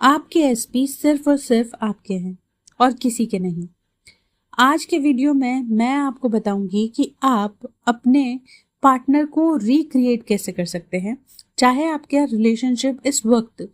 आपके एसपी सिर्फ और सिर्फ आपके हैं और किसी के नहीं। आज के वीडियो में मैं आपको बताऊंगी कि आप अपने पार्टनर को रिक्रिएट कैसे कर सकते हैं। चाहे आपका रिलेशनशिप इस वक्त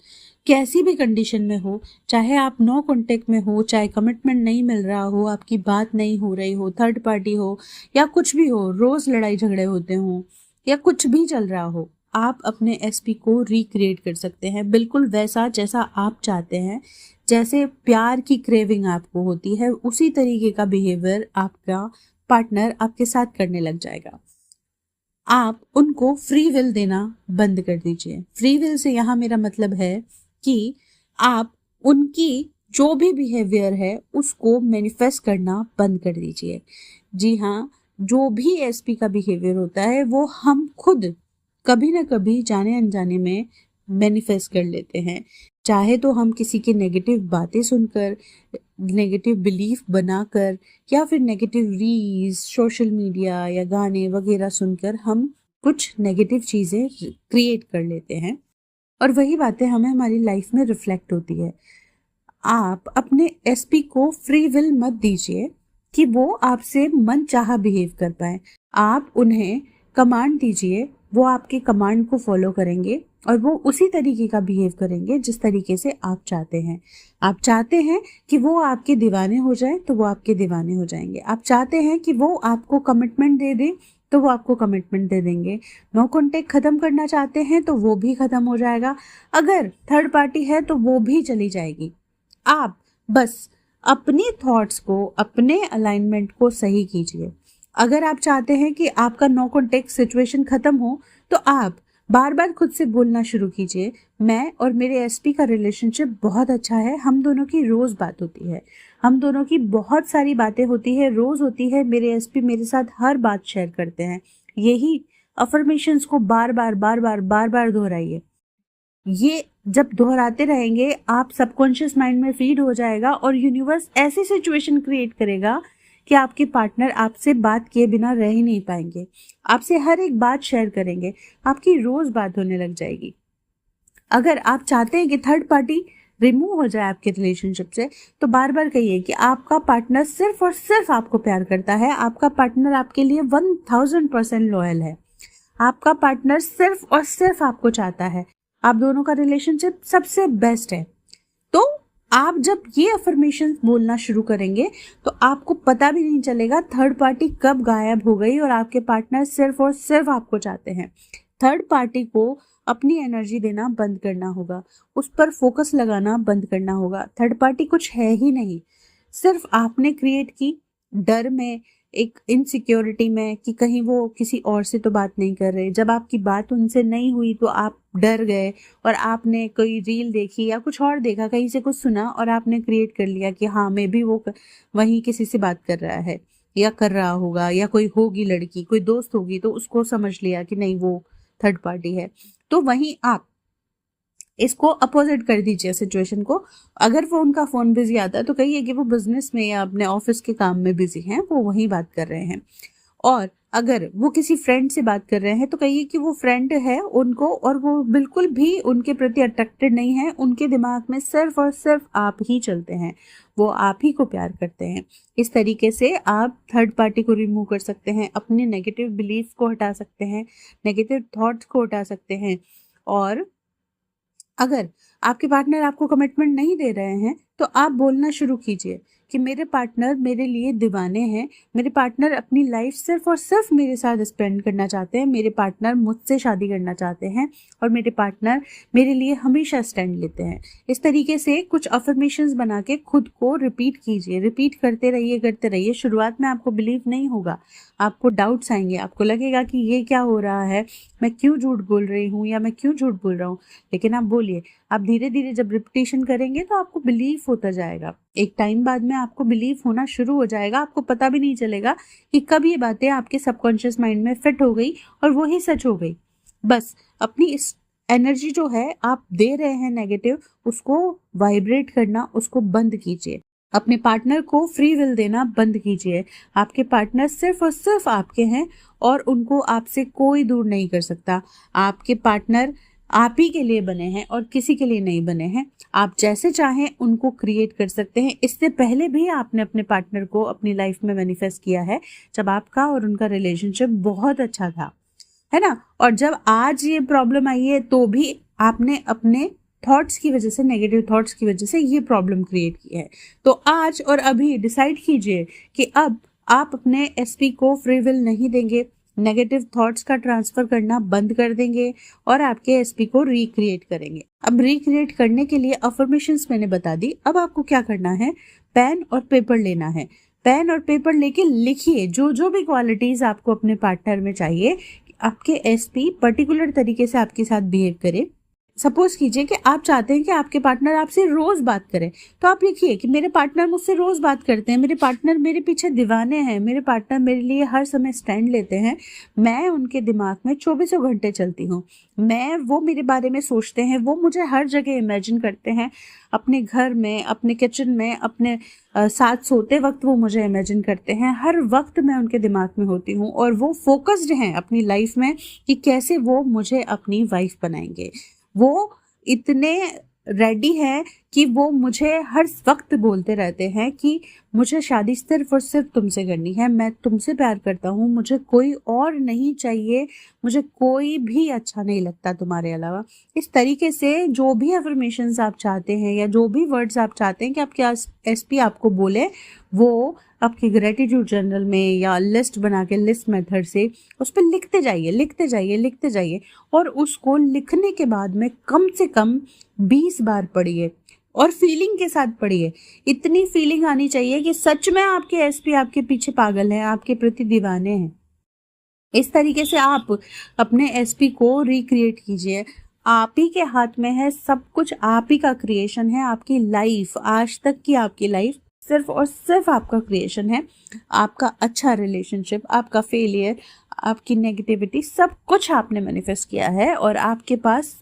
कैसी भी कंडीशन में हो, चाहे आप नो कांटेक्ट में हो, चाहे कमिटमेंट नहीं मिल रहा हो, आपकी बात नहीं हो रही हो, थर्ड पार्टी हो या कुछ भी हो, रोज लड़ाई झगड़े होते हो या कुछ भी चल रहा हो, आप अपने एसपी को रिक्रिएट कर सकते हैं बिल्कुल वैसा जैसा आप चाहते हैं। जैसे प्यार की क्रेविंग आपको होती है उसी तरीके का बिहेवियर आपका पार्टनर आपके साथ करने लग जाएगा। आप उनको फ्री विल देना बंद कर दीजिए। फ्री विल से यहाँ मेरा मतलब है कि आप उनकी जो भी बिहेवियर है उसको मैनिफेस्ट करना बंद कर दीजिए। जी हाँ, जो भी एसपी का बिहेवियर होता है वो हम खुद कभी ना कभी जाने अनजाने में मैनिफेस्ट कर लेते हैं। चाहे तो हम किसी की नेगेटिव बातें सुनकर, नेगेटिव बिलीफ बनाकर या फिर नेगेटिव रील्स, सोशल मीडिया या गाने वगैरह सुनकर हम कुछ नेगेटिव चीज़ें क्रिएट कर लेते हैं और वही बातें हमें हमारी लाइफ में रिफ्लेक्ट होती है। आप अपने एसपी को फ्री विल मत दीजिए कि वो आपसे मन चाहा बिहेव कर पाए। आप उन्हें कमांड दीजिए, वो आपके कमांड को फॉलो करेंगे और वो उसी तरीके का बिहेव करेंगे जिस तरीके से आप चाहते हैं। आप चाहते हैं कि वो आपके दीवाने हो जाए तो वो आपके दीवाने हो जाएंगे। आप चाहते हैं कि वो आपको कमिटमेंट दे दे तो वो आपको कमिटमेंट दे देंगे। नो कॉन्टेक्ट खत्म करना चाहते हैं तो वो भी खत्म हो जाएगा। अगर थर्ड पार्टी है तो वो भी चली जाएगी। आप बस अपनी थॉट्स को, अपने अलाइनमेंट को सही कीजिए। अगर आप चाहते हैं कि आपका नो कॉन्टेक्ट सिचुएशन खत्म हो तो आप बार बार खुद से बोलना शुरू कीजिए, मैं और मेरे एसपी का रिलेशनशिप बहुत अच्छा है, हम दोनों की रोज बात होती है, हम दोनों की बहुत सारी बातें होती है, रोज होती है, मेरे एसपी मेरे साथ हर बात शेयर करते हैं। यही अफर्मेशंस को बार बार बार बार बार बार दोहराइए। ये जब दोहराते रहेंगे आप सबकॉन्शियस माइंड में फीड हो जाएगा और यूनिवर्स ऐसी सिचुएशन क्रिएट करेगा कि आपके पार्टनर आपसे बात किए बिना रह ही नहीं पाएंगे, आपसे हर एक बात शेयर करेंगे, आपकी रोज बात होने लग जाएगी। अगर आप चाहते हैं कि थर्ड पार्टी रिमूव हो जाए आपके रिलेशनशिप से तो बार बार कहिए कि आपका पार्टनर सिर्फ और सिर्फ आपको प्यार करता है, आपका पार्टनर आपके लिए 1000% लॉयल है, आपका पार्टनर सिर्फ और सिर्फ आपको चाहता है, आप दोनों का रिलेशनशिप सबसे बेस्ट है। तो आप जब ये अफर्मेशन बोलना शुरू करेंगे तो आपको पता भी नहीं चलेगा थर्ड पार्टी कब गायब हो गई और आपके पार्टनर सिर्फ और सिर्फ आपको चाहते हैं। थर्ड पार्टी को अपनी एनर्जी देना बंद करना होगा, उस पर फोकस लगाना बंद करना होगा। थर्ड पार्टी कुछ है ही नहीं, सिर्फ आपने क्रिएट की डर में, एक इनसिक्योरिटी में कि कहीं वो किसी और से तो बात नहीं कर रहे। जब आपकी बात उनसे नहीं हुई तो आप डर गए और आपने कोई रील देखी या कुछ और देखा, कहीं से कुछ सुना और आपने क्रिएट कर लिया कि हाँ मे भी वो वहीं किसी से बात कर रहा है या कर रहा होगा, या कोई होगी लड़की, कोई दोस्त होगी तो उसको समझ लिया कि नहीं वो थर्ड पार्टी है। तो वहीं आप इसको अपोजिट कर दीजिए सिचुएशन को। अगर वो उनका फोन बिजी आता है तो कहिए कि वो बिजनेस में या अपने ऑफिस के काम में बिजी हैं, वो वहीं बात कर रहे हैं। और अगर वो किसी फ्रेंड से बात कर रहे हैं तो कहिए कि वो फ्रेंड है उनको और वो बिल्कुल भी उनके प्रति अट्रैक्टेड नहीं है, उनके दिमाग में सिर्फ और सिर्फ आप ही चलते हैं, वो आप ही को प्यार करते हैं। इस तरीके से आप थर्ड पार्टी को रिमूव कर सकते हैं, अपने नेगेटिव बिलीफ को हटा सकते हैं, नेगेटिव थॉट्स को हटा सकते हैं। और अगर आपके पार्टनर आपको कमिटमेंट नहीं दे रहे हैं तो आप बोलना शुरू कीजिए कि मेरे पार्टनर मेरे लिए दीवाने हैं, मेरे पार्टनर अपनी लाइफ सिर्फ और सिर्फ मेरे साथ स्पेंड करना चाहते हैं, मेरे पार्टनर मुझसे शादी करना चाहते हैं और मेरे पार्टनर मेरे लिए हमेशा स्टैंड लेते हैं। इस तरीके से कुछ अफर्मेशंस बना के खुद को रिपीट कीजिए, रिपीट करते रहिए। शुरुआत में आपको बिलीव नहीं होगा, आपको डाउट्स आएंगे, आपको लगेगा कि ये क्या हो रहा है, मैं क्यों झूठ बोल रही हूँ या मैं क्यों झूठ बोल रहा हूँ। लेकिन आप बोलिए, आप धीरे धीरे जब रिपीटेशन करेंगे तो आपको बिलीव होता जाएगा। एक टाइम बाद में आपको बिलीव होना शुरू हो जाएगा, आपको पता भी नहीं चलेगा कि कब ये बातें आपके सबकॉन्शियस माइंड में फिट हो गई और वो ही सच हो गई। बस अपनी इस एनर्जी जो है आप दे रहे हैं नेगेटिव, उसको वाइब्रेट करना, उसको बंद कीजिए। अपने पार्टनर को फ्री विल देना बंद कीजिए। आपके पार्टनर सिर्फ और सिर्फ आपके हैं और उनको आपसे कोई दूर नहीं कर सकता। आपके पार्टनर आप ही के लिए बने हैं और किसी के लिए नहीं बने हैं। आप जैसे चाहें उनको क्रिएट कर सकते हैं। इससे पहले भी आपने अपने पार्टनर को अपनी लाइफ में मैनिफेस्ट किया है, जब आपका और उनका रिलेशनशिप बहुत अच्छा था, है ना। और जब आज ये प्रॉब्लम आई है तो भी आपने अपने थॉट्स की वजह से, नेगेटिव थॉट्स की वजह से ये प्रॉब्लम क्रिएट की है। तो आज और अभी डिसाइड कीजिए कि अब आप अपने एसपी को फ्री विल नहीं देंगे, नेगेटिव थॉट्स का ट्रांसफर करना बंद कर देंगे और आपके एसपी को रिक्रिएट करेंगे। अब रिक्रिएट करने के लिए अफर्मेशंस मैंने बता दी। अब आपको क्या करना है, पेन और पेपर लेना है। पेन और पेपर लेके लिखिए जो जो भी क्वालिटीज आपको अपने पार्टनर में चाहिए, आपके एसपी पर्टिकुलर तरीके से आपके साथ बिहेव करे। सपोज कीजिए कि आप चाहते हैं कि आपके पार्टनर आपसे रोज बात करें, तो आप लिखिए कि मेरे पार्टनर मुझसे रोज बात करते हैं, मेरे पार्टनर मेरे पीछे दीवाने हैं, मेरे पार्टनर मेरे लिए हर समय स्टैंड लेते हैं, मैं उनके दिमाग में 24 घंटे चलती हूँ, वो मेरे बारे में सोचते हैं, वो मुझे हर जगह इमेजिन करते हैं, अपने घर में, अपने किचन में, अपने साथ सोते वक्त वो मुझे इमेजिन करते हैं, हर वक्त मैं उनके दिमाग में होती हूँ और वो फोकस्ड हैं अपनी लाइफ में कि कैसे वो मुझे अपनी वाइफ बनाएंगे। वो इतने रेडी है कि वो मुझे हर वक्त बोलते रहते हैं कि मुझे शादी सिर्फ और सिर्फ तुमसे करनी है, मैं तुमसे प्यार करता हूँ, मुझे कोई और नहीं चाहिए, मुझे कोई भी अच्छा नहीं लगता तुम्हारे अलावा। इस तरीके से जो भी अफर्मेशंस आप चाहते हैं या जो भी वर्ड्स आप चाहते हैं कि आपके एसपी आपको बोले, वो आपके ग्रेटिट्यूड जर्नल में या लिस्ट बना के, लिस्ट मेथड से उस पर लिखते जाइए, लिखते जाइए, लिखते जाइए। और उसको लिखने के बाद में कम से कम 20 बार पढ़िए और फीलिंग के साथ पढ़िए। इतनी फीलिंग आनी चाहिए कि सच में आपके एसपी आपके पीछे पागल हैं, आपके प्रति दीवाने हैं। इस तरीके से आप अपने एसपी को रिक्रिएट कीजिए। आप ही के हाथ में है सब कुछ, आप ही का क्रिएशन है। आपकी लाइफ, आज तक की आपकी लाइफ सिर्फ और सिर्फ आपका क्रिएशन है। आपका अच्छा रिलेशनशिप, आपका फेलियर, आपकी नेगेटिविटी, सब कुछ आपने मैनिफेस्ट किया है और आपके पास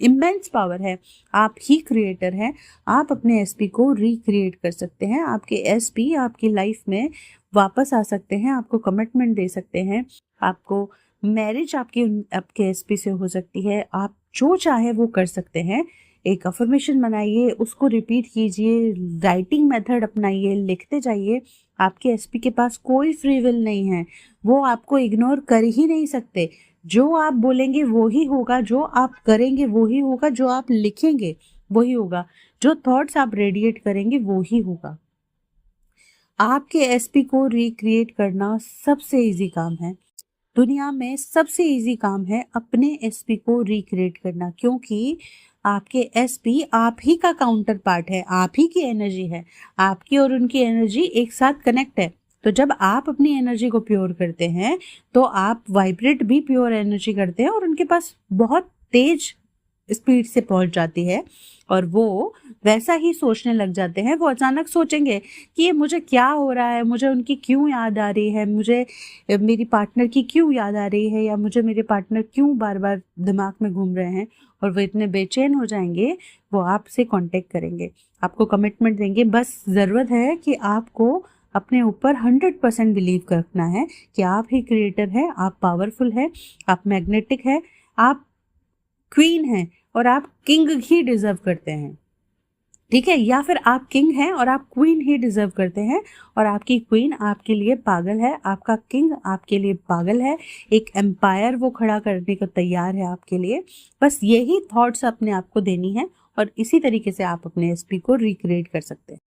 इमेंस पावर है। आप ही क्रिएटर हैं। आप अपने एसपी को रिक्रिएट कर सकते हैं। आपके एसपी आपकी लाइफ में वापस आ सकते हैं, आपको कमिटमेंट दे सकते हैं, आपको मैरिज आपके एसपी से हो सकती है। आप जो चाहे वो कर सकते हैं। एक अफर्मेशन बनाइए, उसको रिपीट कीजिए, राइटिंग मेथड अपनाइए, लिखते जाइए। आपके एसपी के पास कोई फ्री विल नहीं है, वो आपको इग्नोर कर ही नहीं सकते। जो आप बोलेंगे वो ही होगा, जो आप करेंगे वो ही होगा, जो आप लिखेंगे वही होगा, जो थॉट्स आप रेडिएट करेंगे वो ही होगा। आपके एसपी को रिक्रिएट करना सबसे इजी काम है, दुनिया में सबसे इजी काम है अपने एसपी को रिक्रिएट करना, क्योंकि आपके एसपी आप ही का काउंटर पार्ट है, आप ही की एनर्जी है। आपकी और उनकी एनर्जी एक साथ कनेक्ट है। तो जब आप अपनी एनर्जी को प्योर करते हैं तो आप वाइब्रेट भी प्योर एनर्जी करते हैं और उनके पास बहुत तेज स्पीड से पहुंच जाती है और वो वैसा ही सोचने लग जाते हैं। वो अचानक सोचेंगे कि ये मुझे क्या हो रहा है, मुझे उनकी क्यों याद आ रही है, मुझे मेरी पार्टनर की क्यों याद आ रही है, या मुझे मेरे पार्टनर क्यों बार बार दिमाग में घूम रहे हैं। और वो इतने बेचैन हो जाएंगे, वो आपसे कांटेक्ट करेंगे, आपको कमिटमेंट देंगे। बस ज़रूरत है कि आपको अपने ऊपर 100% बिलीव रखना है कि आप ही क्रिएटर हैं, आप पावरफुल हैं, आप मैग्नेटिक हैं, आप क्वीन हैं और आप किंग ही डिजर्व करते हैं। ठीक है, या फिर आप किंग हैं और आप क्वीन ही डिजर्व करते हैं और आपकी क्वीन आपके लिए पागल है, आपका किंग आपके लिए पागल है। एक एम्पायर वो खड़ा करने को तैयार है आपके लिए। बस यही थॉट्स अपने आप को देनी है और इसी तरीके से आप अपने एसपी को रिक्रिएट कर सकते हैं।